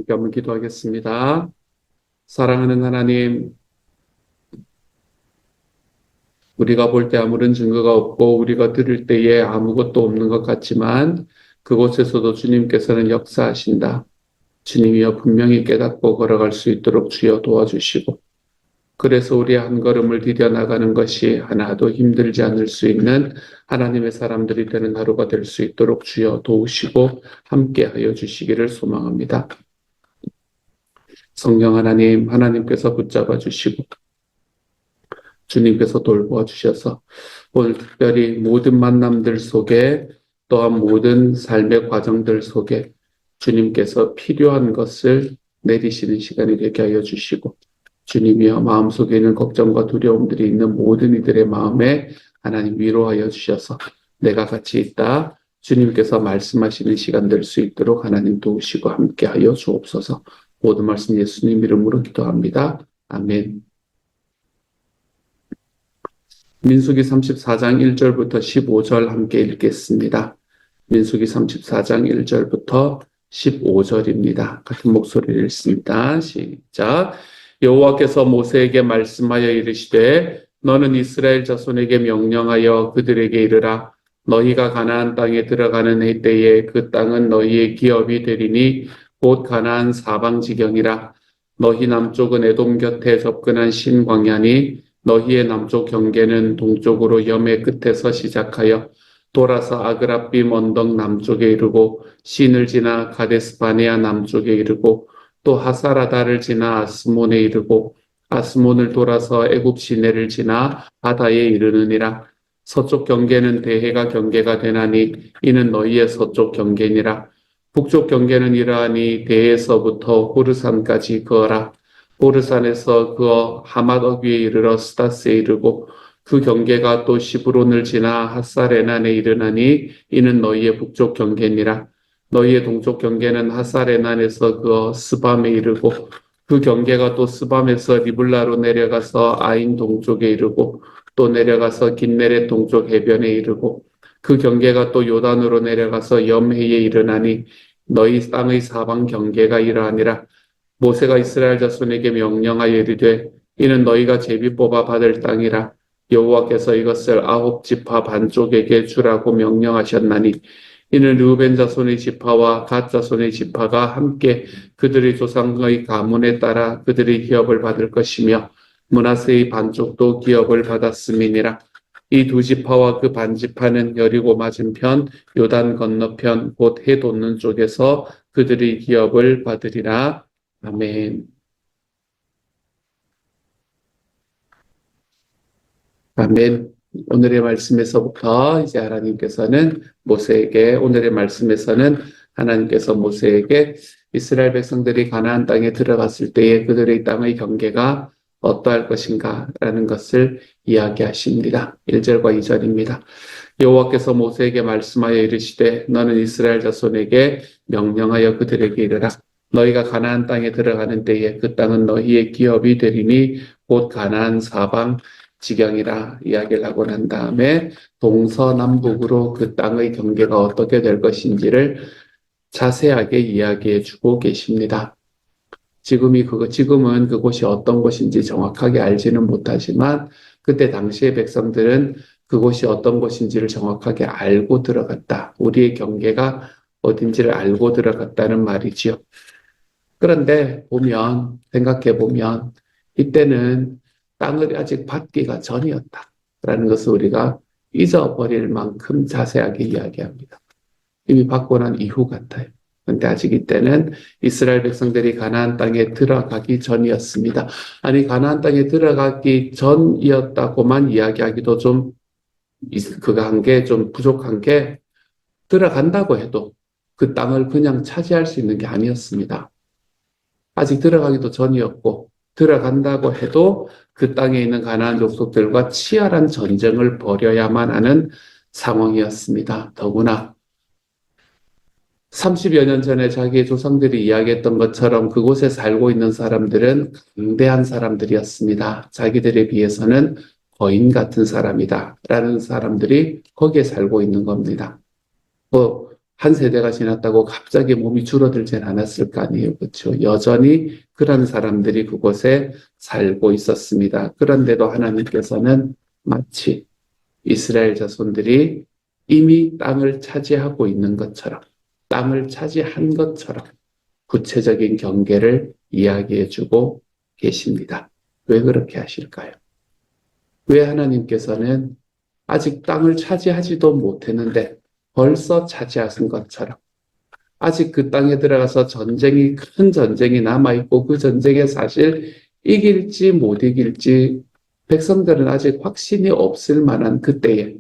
함께 한번 기도하겠습니다. 사랑하는 하나님, 우리가 볼 때 아무런 증거가 없고 우리가 들을 때에 아무것도 없는 것 같지만 그곳에서도 주님께서는 역사하신다. 주님이여 분명히 깨닫고 걸어갈 수 있도록 주여 도와주시고 그래서 우리 한 걸음을 디뎌 나가는 것이 하나도 힘들지 않을 수 있는 하나님의 사람들이 되는 하루가 될 수 있도록 주여 도우시고 함께하여 주시기를 소망합니다. 성령 하나님, 하나님께서 붙잡아 주시고 주님께서 돌보아 주셔서 오늘 특별히 모든 만남들 속에 또한 모든 삶의 과정들 속에 주님께서 필요한 것을 내리시는 시간이 되게 하여 주시고 주님이여 마음속에 있는 걱정과 두려움들이 있는 모든 이들의 마음에 하나님 위로하여 주셔서 내가 같이 있다. 주님께서 말씀하시는 시간 될 수 있도록 하나님 도우시고 함께하여 주옵소서. 모든 말씀 예수님 이름으로 기도합니다. 아멘. 민수기 34장 1절부터 15절 함께 읽겠습니다. 민수기 34장 1절부터 15절입니다. 같은 목소리를 읽습니다. 시작. 여호와께서 모세에게 말씀하여 이르시되 너는 이스라엘 자손에게 명령하여 그들에게 이르라. 너희가 가나안 땅에 들어가는 해 때에 그 땅은 너희의 기업이 되리니 곧 가나안 사방지경이라. 너희 남쪽은 에돔 곁에 접근한 신광야니 너희의 남쪽 경계는 동쪽으로 염해 끝에서 시작하여 돌아서 아그라빔 언덕 남쪽에 이르고 신을 지나 가데스바네아 남쪽에 이르고 또 하사라다를 지나 아스몬에 이르고 아스몬을 돌아서 애굽 시내를 지나 바다에 이르느니라. 서쪽 경계는 대해가 경계가 되나니 이는 너희의 서쪽 경계니라. 북쪽 경계는 이러하니 대해서부터 호르산까지 그어라. 호르산에서 그어 하맛 위에 이르러 스다스에 이르고 그 경계가 또 시브론을 지나 핫사레난에 이르나니 이는 너희의 북쪽 경계니라. 너희의 동쪽 경계는 핫사레난에서 그어 스밤에 이르고 그 경계가 또 스밤에서 리블라로 내려가서 아인 동쪽에 이르고 또 내려가서 긴네렛 동쪽 해변에 이르고 그 경계가 또 요단으로 내려가서 염해에 이르나니 너희 땅의 사방 경계가 이러하니라. 모세가 이스라엘 자손에게 명령하여 이르되 이는 너희가 제비 뽑아 받을 땅이라. 여호와께서 이것을 9지파 반쪽에게 주라고 명령하셨나니 이는 르우벤 자손의 지파와 갓 자손의 지파가 함께 그들의 조상의 가문에 따라 그들의 기업을 받을 것이며 므낫세의 반쪽도 기업을 받았음이니라. 이 두 지파와 그 반지파는 여리고 맞은편 요단 건너편 곧 해 돋는 쪽에서 그들의 기업을 받으리라. 아멘. 아멘. 오늘의 말씀에서부터 이제 하나님께서는 모세에게 오늘의 말씀에서는 하나님께서 모세에게 이스라엘 백성들이 가나안 땅에 들어갔을 때에 그들의 땅의 경계가 어떠할 것인가라는 것을 이야기하십니다. 1절과 2절입니다. 여호와께서 모세에게 말씀하여 이르시되 너는 이스라엘 자손에게 명령하여 그들에게 이르라. 너희가 가나안 땅에 들어가는 때에 그 땅은 너희의 기업이 되리니 곧 가나안 사방 지경이라 이야기를 하고 난 다음에 동서남북으로 그 땅의 경계가 어떻게 될 것인지를 자세하게 이야기해 주고 계십니다. 지금은 그곳이 어떤 곳인지 정확하게 알지는 못하지만 그때 당시의 백성들은 그곳이 어떤 곳인지를 정확하게 알고 들어갔다. 우리의 경계가 어딘지를 알고 들어갔다는 말이지요. 그런데 생각해 보면 이때는 땅을 아직 받기가 전이었다라는 것을 우리가 잊어버릴 만큼 자세하게 이야기합니다. 이미 받고 난 이후 같아요. 그런데 아직 이때는 이스라엘 백성들이 가나안 땅에 들어가기 전이었습니다. 아니 가나안 땅에 들어가기 전이었다고만 이야기하기도 좀 그가 한 게 좀 부족한 게 들어간다고 해도 그 땅을 그냥 차지할 수 있는 게 아니었습니다. 아직 들어가기도 전이었고 들어간다고 해도 그 땅에 있는 가나안 족속들과 치열한 전쟁을 벌여야만 하는 상황이었습니다. 더구나 30여 년 전에 자기의 조상들이 이야기했던 것처럼 그곳에 살고 있는 사람들은 강대한 사람들이었습니다. 자기들에 비해서는 거인 같은 사람이다 라는 사람들이 거기에 살고 있는 겁니다. 한 세대가 지났다고 갑자기 몸이 줄어들진 않았을 거 아니에요. 그렇죠? 여전히 그런 사람들이 그곳에 살고 있었습니다. 그런데도 하나님께서는 마치 이스라엘 자손들이 이미 땅을 차지하고 있는 것처럼, 땅을 차지한 것처럼 구체적인 경계를 이야기해 주고 계십니다. 왜 그렇게 하실까요? 왜 하나님께서는 아직 땅을 차지하지도 못했는데 벌써 차지하신 것처럼 아직 그 땅에 들어가서 큰 전쟁이 남아있고 그 전쟁에 사실 이길지 못 이길지 백성들은 아직 확신이 없을 만한 그때에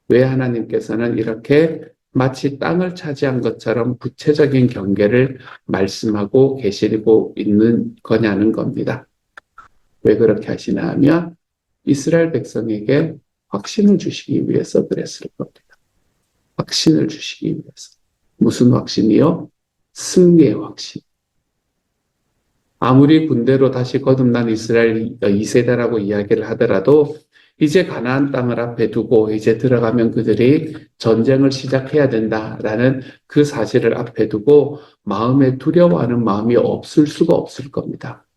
왜 하나님께서는 이렇게 마치 땅을 차지한 것처럼 구체적인 경계를 말씀하고 계시고 있는 거냐는 겁니다. 왜 그렇게 하시나 하면 이스라엘 백성에게 확신을 주시기 위해서 그랬을 겁니다. 확신을 주시기 위해서. 무슨 확신이요? 승리의 확신. 아무리 군대로 다시 거듭난 이스라엘 2세대라고 이야기를 하더라도 이제 가나안 땅을 앞에 두고 이제 들어가면 그들이 전쟁을 시작해야 된다라는 그 사실을 앞에 두고 마음에 두려워하는 마음이 없을 수가 없을 겁니다.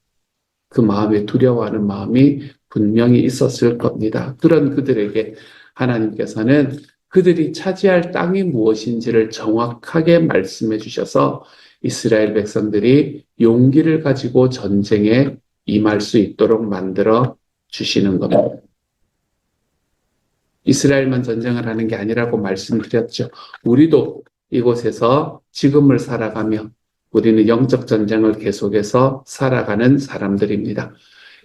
그 마음에 두려워하는 마음이 분명히 있었을 겁니다. 그런 그들에게 하나님께서는 그들이 차지할 땅이 무엇인지를 정확하게 말씀해 주셔서 이스라엘 백성들이 용기를 가지고 전쟁에 임할 수 있도록 만들어 주시는 겁니다. 이스라엘만 전쟁을 하는 게 아니라고 말씀드렸죠. 우리도 이곳에서 지금을 살아가며 우리는 영적 전쟁을 계속해서 살아가는 사람들입니다.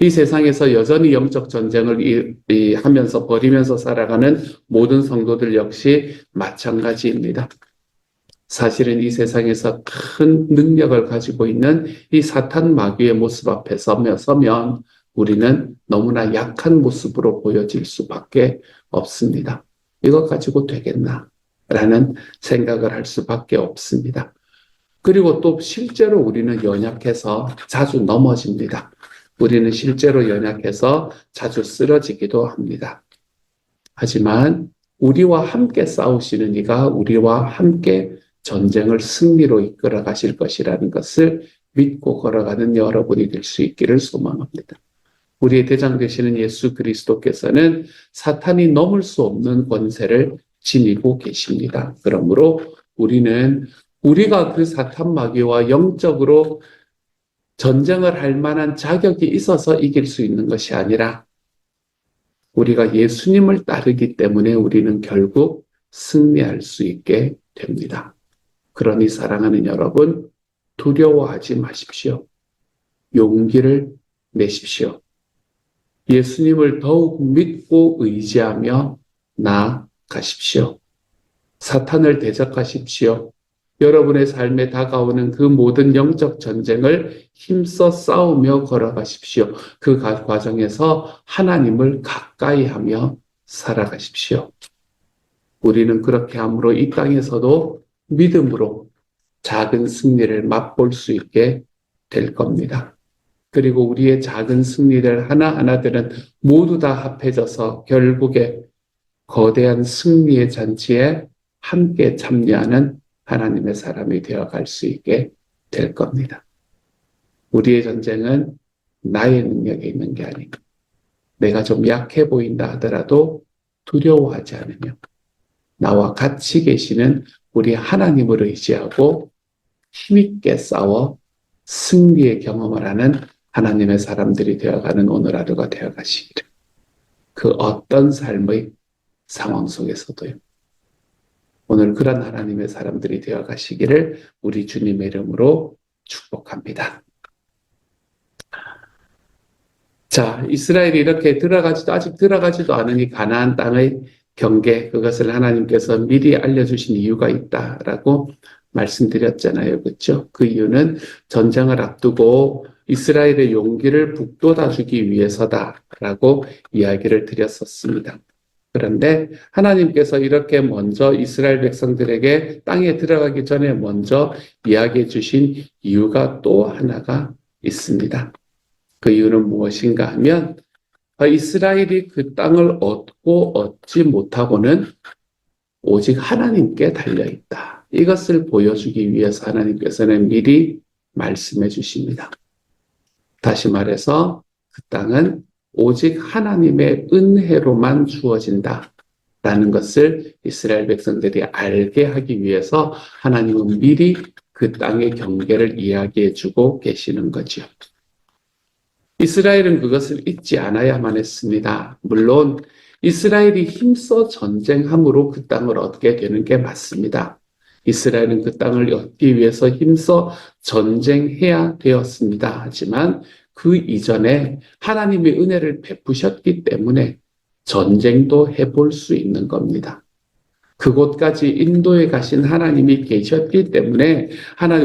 이 세상에서 여전히 영적 전쟁을 하면서 벌이면서 살아가는 모든 성도들 역시 마찬가지입니다. 사실은 이 세상에서 큰 능력을 가지고 있는 이 사탄 마귀의 모습 앞에 서면 우리는 너무나 약한 모습으로 보여질 수밖에 없습니다. 이것 가지고 되겠나? 라는 생각을 할 수밖에 없습니다. 그리고 또 실제로 우리는 연약해서 자주 넘어집니다. 우리는 실제로 연약해서 자주 쓰러지기도 합니다. 하지만 우리와 함께 싸우시는 이가 우리와 함께 전쟁을 승리로 이끌어 가실 것이라는 것을 믿고 걸어가는 여러분이 될 수 있기를 소망합니다. 우리의 대장 되시는 예수 그리스도께서는 사탄이 넘을 수 없는 권세를 지니고 계십니다. 그러므로 우리는 우리가 그 사탄 마귀와 영적으로 전쟁을 할 만한 자격이 있어서 이길 수 있는 것이 아니라 우리가 예수님을 따르기 때문에 우리는 결국 승리할 수 있게 됩니다. 그러니 사랑하는 여러분, 두려워하지 마십시오. 용기를 내십시오. 예수님을 더욱 믿고 의지하며 나아가십시오. 사탄을 대적하십시오. 여러분의 삶에 다가오는 그 모든 영적 전쟁을 힘써 싸우며 걸어가십시오. 그 과정에서 하나님을 가까이 하며 살아가십시오. 우리는 그렇게 함으로 이 땅에서도 믿음으로 작은 승리를 맛볼 수 있게 될 겁니다. 그리고 우리의 작은 승리들 하나하나들은 모두 다 합해져서 결국에 거대한 승리의 잔치에 함께 참여하는 하나님의 사람이 되어갈 수 있게 될 겁니다. 우리의 전쟁은 나의 능력에 있는 게 아니고 내가 좀 약해 보인다 하더라도 두려워하지 않으며 나와 같이 계시는 우리 하나님을 의지하고 힘있게 싸워 승리의 경험을 하는 하나님의 사람들이 되어가는 오늘 하루가 되어가시기를. 그 어떤 삶의 상황 속에서도요. 오늘 그런 하나님의 사람들이 되어가시기를 우리 주님의 이름으로 축복합니다. 자, 이스라엘이 이렇게 아직 들어가지도 않은 이 가나안 땅의 경계, 그것을 하나님께서 미리 알려주신 이유가 있다라고 말씀드렸잖아요. 그렇죠? 그 이유는 전쟁을 앞두고 이스라엘의 용기를 북돋아주기 위해서다라고 이야기를 드렸었습니다. 그런데 하나님께서 이렇게 먼저 이스라엘 백성들에게 땅에 들어가기 전에 먼저 이야기해 주신 이유가 또 하나가 있습니다. 그 이유는 무엇인가 하면 이스라엘이 그 땅을 얻고 얻지 못하고는 오직 하나님께 달려있다. 이것을 보여주기 위해서 하나님께서는 미리 말씀해 주십니다. 다시 말해서 그 땅은 오직 하나님의 은혜로만 주어진다 라는 것을 이스라엘 백성들이 알게 하기 위해서 하나님은 미리 그 땅의 경계를 이야기해 주고 계시는 거죠. 이스라엘은 그것을 잊지 않아야만 했습니다. 물론 이스라엘이 힘써 전쟁함으로 그 땅을 얻게 되는 게 맞습니다. 이스라엘은 그 땅을 얻기 위해서 힘써 전쟁해야 되었습니다. 하지만 그 이전에 하나님의 은혜를 베푸셨기 때문에 전쟁도 해볼 수 있는 겁니다. 그곳까지 인도에 가신 하나님이 계셨기 때문에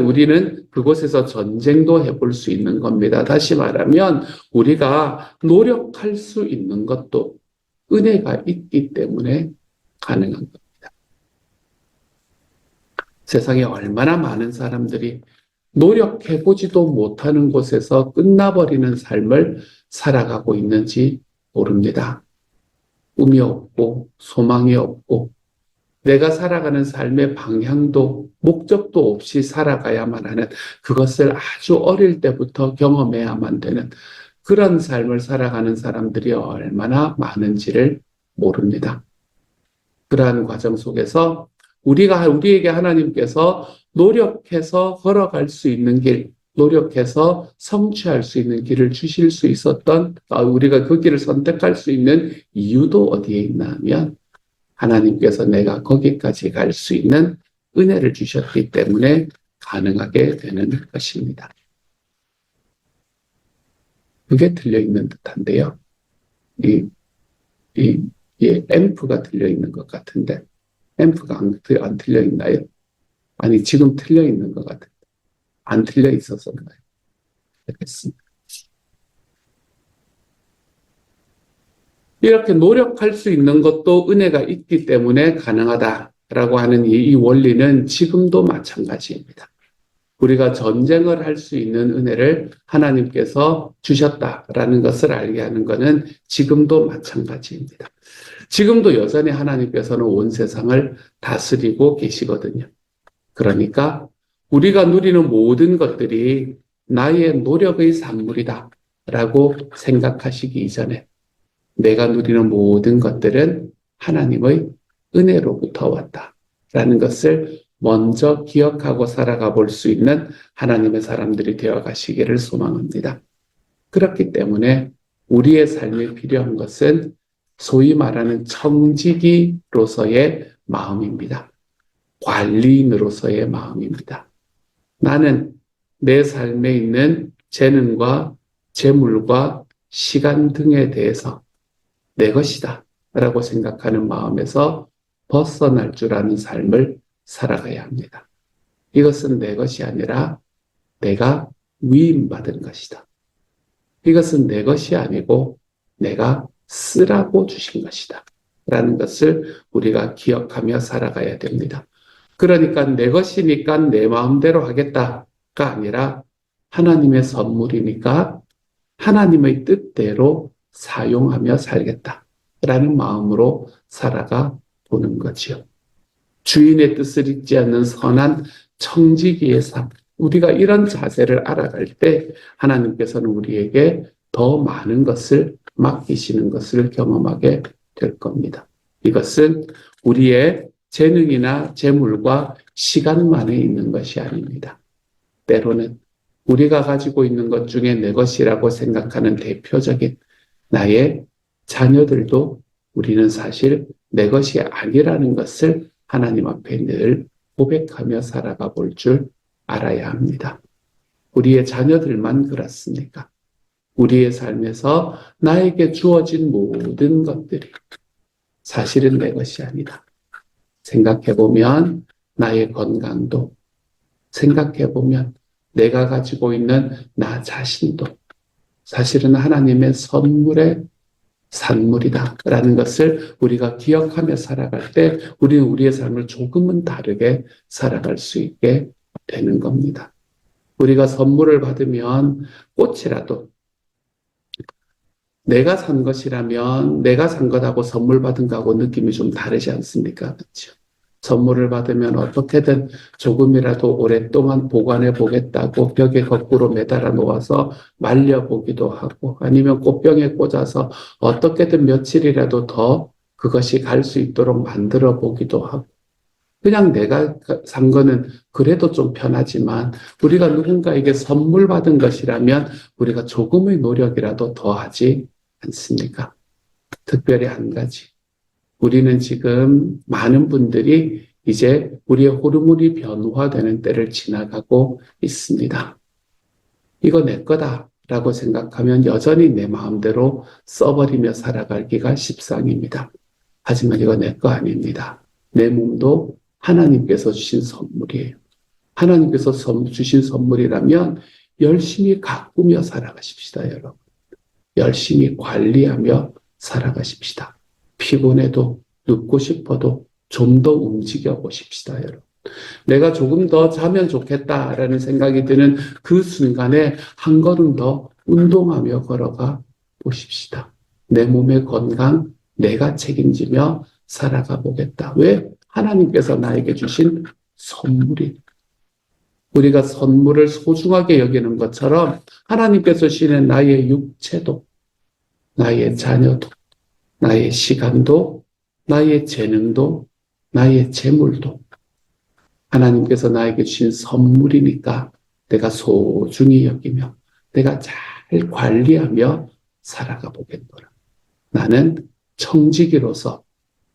우리는 그곳에서 전쟁도 해볼 수 있는 겁니다. 다시 말하면 우리가 노력할 수 있는 것도 은혜가 있기 때문에 가능한 겁니다. 세상에 얼마나 많은 사람들이 노력해보지도 못하는 곳에서 끝나버리는 삶을 살아가고 있는지 모릅니다. 꿈이 없고 소망이 없고 내가 살아가는 삶의 방향도 목적도 없이 살아가야만 하는, 그것을 아주 어릴 때부터 경험해야만 되는 그런 삶을 살아가는 사람들이 얼마나 많은지를 모릅니다. 그러한 과정 속에서 우리에게 하나님께서 노력해서 걸어갈 수 있는 길, 노력해서 성취할 수 있는 길을 주실 수 있었던, 우리가 그 길을 선택할 수 있는 이유도 어디에 있나 하면 하나님께서 내가 거기까지 갈 수 있는 은혜를 주셨기 때문에 가능하게 되는 것입니다. 그게 들려있는 듯한데요. 앰프가 들려있는 것 같은데, 앰프가 안 틀려있나요? 아니, 지금 틀려있는 것 같은데, 안 틀려있어서인가요? 알겠습니다. 이렇게 노력할 수 있는 것도 은혜가 있기 때문에 가능하다라고 하는 이 원리는 지금도 마찬가지입니다. 우리가 전쟁을 할 수 있는 은혜를 하나님께서 주셨다라는 것을 알게 하는 것은 지금도 마찬가지입니다. 지금도 여전히 하나님께서는 온 세상을 다스리고 계시거든요. 그러니까 우리가 누리는 모든 것들이 나의 노력의 산물이다라고 생각하시기 이전에 내가 누리는 모든 것들은 하나님의 은혜로부터 왔다라는 것을 먼저 기억하고 살아가 볼 수 있는 하나님의 사람들이 되어 가시기를 소망합니다. 그렇기 때문에 우리의 삶에 필요한 것은 소위 말하는 청지기로서의 마음입니다. 관리인으로서의 마음입니다. 나는 내 삶에 있는 재능과 재물과 시간 등에 대해서 내 것이다 라고 생각하는 마음에서 벗어날 줄 아는 삶을 살아가야 합니다. 이것은 내 것이 아니라 내가 위임받은 것이다. 이것은 내 것이 아니고 내가 쓰라고 주신 것이다 라는 것을 우리가 기억하며 살아가야 됩니다. 그러니까 내 것이니까 내 마음대로 하겠다가 아니라 하나님의 선물이니까 하나님의 뜻대로 사용하며 살겠다라는 마음으로 살아가 보는 거지요. 주인의 뜻을 잊지 않는 선한 청지기의 삶, 우리가 이런 자세를 알아갈 때 하나님께서는 우리에게 더 많은 것을 맡기시는 것을 경험하게 될 겁니다. 이것은 우리의 재능이나 재물과 시간만에 있는 것이 아닙니다. 때로는 우리가 가지고 있는 것 중에 내 것이라고 생각하는 대표적인 나의 자녀들도 우리는 사실 내 것이 아니라는 것을 하나님 앞에 늘 고백하며 살아가 볼 줄 알아야 합니다. 우리의 자녀들만 그렇습니까? 우리의 삶에서 나에게 주어진 모든 것들이 사실은 내 것이 아니다. 생각해보면 나의 건강도, 생각해보면 내가 가지고 있는 나 자신도 사실은 하나님의 선물의 산물이다라는 것을 우리가 기억하며 살아갈 때 우리는 우리의 삶을 조금은 다르게 살아갈 수 있게 되는 겁니다. 우리가 선물을 받으면 꽃이라도 내가 산 것이라면 내가 산 것하고 선물 받은 것하고 느낌이 좀 다르지 않습니까? 그렇죠? 선물을 받으면 어떻게든 조금이라도 오랫동안 보관해 보겠다고 벽에 거꾸로 매달아 놓아서 말려보기도 하고 아니면 꽃병에 꽂아서 어떻게든 며칠이라도 더 그것이 갈 수 있도록 만들어 보기도 하고 그냥 내가 산 거는 그래도 좀 편하지만 우리가 누군가에게 선물 받은 것이라면 우리가 조금의 노력이라도 더 하지 않습니까? 특별히 한 가지. 우리는 지금 많은 분들이 이제 우리의 호르몬이 변화되는 때를 지나가고 있습니다. 이거 내 거다라고 생각하면 여전히 내 마음대로 써버리며 살아가기가 십상입니다. 하지만 이거 내 거 아닙니다. 내 몸도 하나님께서 주신 선물이에요. 하나님께서 주신 선물이라면 열심히 가꾸며 살아가십시다, 여러분. 열심히 관리하며 살아가십시다. 피곤해도 눕고 싶어도 좀 더 움직여 보십시다, 여러분. 내가 조금 더 자면 좋겠다라는 생각이 드는 그 순간에 한 걸음 더 운동하며 걸어가 보십시다. 내 몸의 건강 내가 책임지며 살아가 보겠다. 왜? 하나님께서 나에게 주신 선물이 우리가 선물을 소중하게 여기는 것처럼 하나님께서 주시는 나의 육체도 나의 자녀도 나의 시간도 나의 재능도 나의 재물도 하나님께서 나에게 주신 선물이니까 내가 소중히 여기며 내가 잘 관리하며 살아가 보겠노라. 나는 청지기로서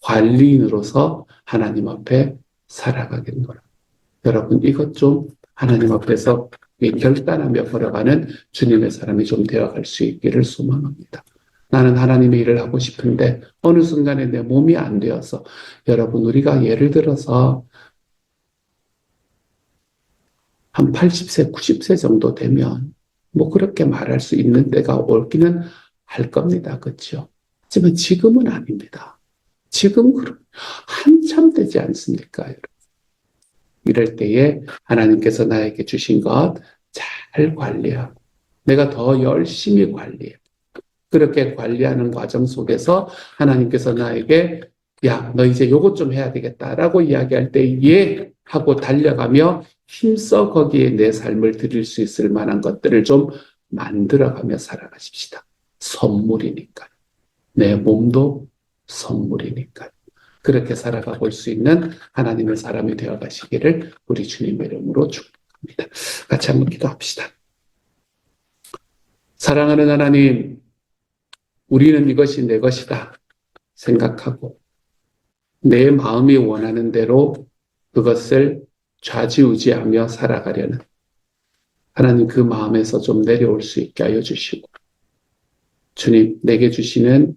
관리인으로서 하나님 앞에 살아가겠노라. 여러분 이것 좀 하나님 앞에서 결단하며 걸어가는 주님의 사람이 좀 되어갈 수 있기를 소망합니다. 나는 하나님의 일을 하고 싶은데 어느 순간에 내 몸이 안 되어서 여러분 우리가 예를 들어서 한 80세, 90세 정도 되면 뭐 그렇게 말할 수 있는 때가 올기는 할 겁니다. 그렇죠? 하지만 지금은 아닙니다. 지금은 한참 되지 않습니까? 여러분? 이럴 때에 하나님께서 나에게 주신 것 잘 관리하고 내가 더 열심히 관리해. 그렇게 관리하는 과정 속에서 하나님께서 나에게 야, 너 이제 요것 좀 해야 되겠다라고 이야기할 때 예 하고 달려가며 힘써 거기에 내 삶을 드릴 수 있을 만한 것들을 좀 만들어가며 살아가십시다. 선물이니까요. 내 몸도 선물이니까요. 그렇게 살아가 볼 수 있는 하나님의 사람이 되어 가시기를 우리 주님의 이름으로 축복합니다. 같이 한번 기도합시다. 사랑하는 하나님, 우리는 이것이 내 것이다 생각하고 내 마음이 원하는 대로 그것을 좌지우지하며 살아가려는 하나님 그 마음에서 좀 내려올 수 있게 하여 주시고 주님 내게 주신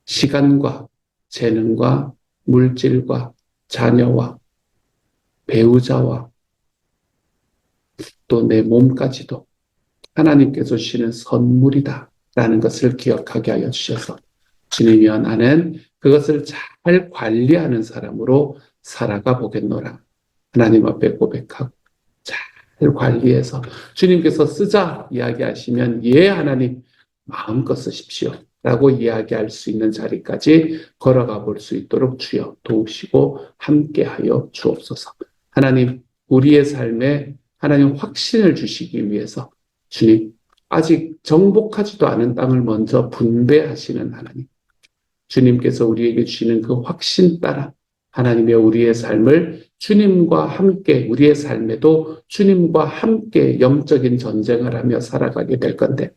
시간과 재능과 물질과 자녀와 배우자와 또 내 몸까지도 하나님께서 주시는 선물이다라는 것을 기억하게 하여 주셔서 주님이여 나는 그것을 잘 관리하는 사람으로 살아가 보겠노라. 하나님 앞에 고백하고 잘 관리해서 주님께서 쓰자 이야기하시면 예 하나님 마음껏 쓰십시오 라고 이야기할 수 있는 자리까지 걸어가 볼 수 있도록 주여 도우시고 함께하여 주옵소서. 하나님 우리의 삶에 하나님 확신을 주시기 위해서 주님 아직 정복하지도 않은 땅을 먼저 분배하시는 하나님 주님께서 우리에게 주시는 그 확신 따라 하나님의 우리의 삶을 주님과 함께 우리의 삶에도 주님과 함께 영적인 전쟁을 하며 살아가게 될 건데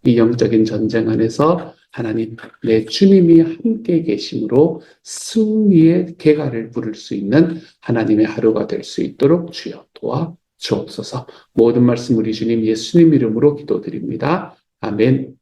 이 영적인 전쟁 안에서 하나님 내 주님이 함께 계심으로 승리의 개가를 부를 수 있는 하나님의 하루가 될 수 있도록 주여 도와 주옵소서. 모든 말씀 우리 주님 예수님 이름으로 기도드립니다. 아멘.